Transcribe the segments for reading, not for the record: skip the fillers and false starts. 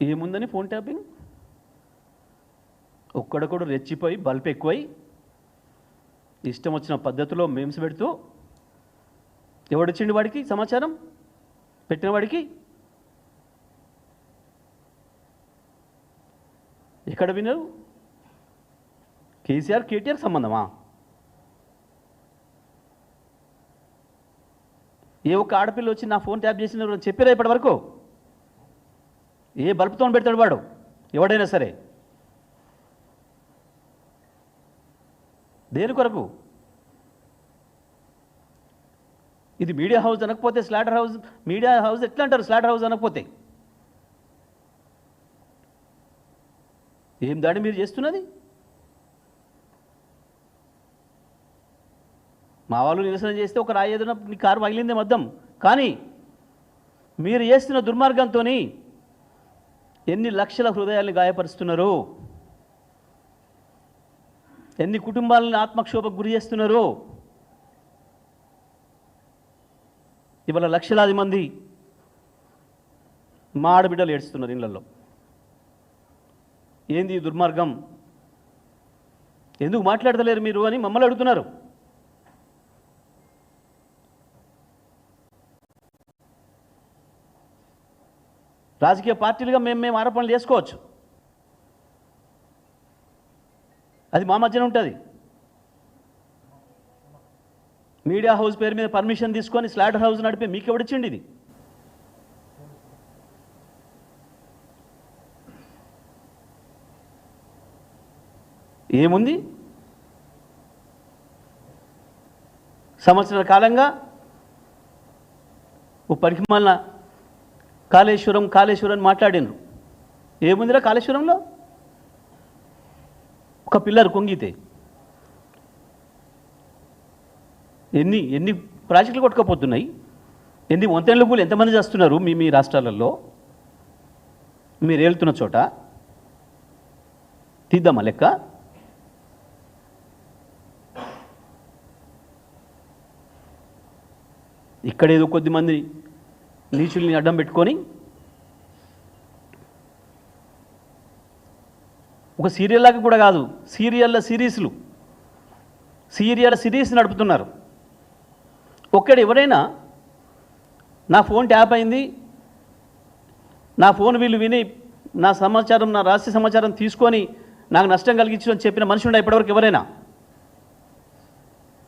ఏముందని phone tapping? ఒక్కడొకడు రెచ్చిపోయి bulb ఎక్కువై ఇష్టం వచ్చిన పద్ధతిలో మేమ్స్ పెడుతూ ఎవడొచ్చిండు వాడికి సమాచారం పెట్టిన వాడికి? ఎక్కడ వినరు? కేసీఆర్ కేటీఆర్ సంబంధమా? ఏ ఒక్క ఆడపిల్ల వచ్చి నా ఫోన్ ట్యాప్ చేసిన చెప్పారా ఇప్పటి వరకు? ఏ బల్బుతో పెడతాడు వాడు ఎవడైనా సరే? దేని కొరకు? ఇది మీడియా హౌస్ అనకపోతే స్లాటర్ హౌస్, మీడియా హౌస్ ఎట్లా అంటారు స్లాటర్ హౌస్ అనకపోతే? ఏం దాడి మీరు చేస్తున్నది? మా వాళ్ళు నిరసన చేస్తే ఒక రాయి ఏదైనా నీ కారు పగిలిందే మద్దం, కానీ మీరు చేస్తున్న దుర్మార్గంతో ఎన్ని లక్షల హృదయాల్ని గాయపరుస్తున్నారు, ఎన్ని కుటుంబాలను ఆత్మక్షోభకు గురి చేస్తున్నారు. ఇవాళ లక్షలాది మంది మా ఆడబిడ్డలు ఏడుస్తున్నారు ఇళ్లలో. ఏంది దుర్మార్గం? ఎందుకు మాట్లాడతలేరు మీరు అని మమ్మల్ని అడుగుతున్నారు. రాజకీయ పార్టీలుగా మేము ఆరోపణలు చేసుకోవచ్చు, అది మా మధ్యన ఉంటుంది. మీడియా హౌస్ పేరు మీద పర్మిషన్ తీసుకొని స్లాటర్ హౌస్ నడిపే మీకు ఎవడిచ్చిండి? ఇది ఏముంది? సంవత్సరాల కాలంగా ఓ పరిమాణ కాళేశ్వరం మాట్లాడినారు. ఏముందిరా కాళేశ్వరంలో? ఒక పిల్లర్ కొంగితే ఎన్ని ప్రాజెక్టులు కొట్టుకపోతున్నాయి, ఎన్ని వంతెనల పూలు ఎంతమంది చేస్తున్నారు మీ రాష్ట్రాలలో? మీరు వెళ్తున్న చోట తీద్దామా లెక్క? ఇక్కడేదో కొద్దిమంది నీచుల్ని అడ్డం పెట్టుకొని ఒక సీరియల్ లాగా కూడా కాదు, సీరియల్ సిరీస్ నడుపుతున్నారు. ఒక్కడు ఎవరైనా నా ఫోన్ ట్యాప్ అయింది, నా ఫోన్ వీళ్ళు విని నా సమాచారం, నా రహస్య సమాచారం తీసుకొని నాకు నష్టం కలిగించని చెప్పిన మనిషి ఉండే ఇప్పటివరకు ఎవరైనా?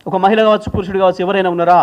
ఒక మహిళ కావచ్చు, పురుషుడు కావచ్చు, ఎవరైనా ఉన్నారా?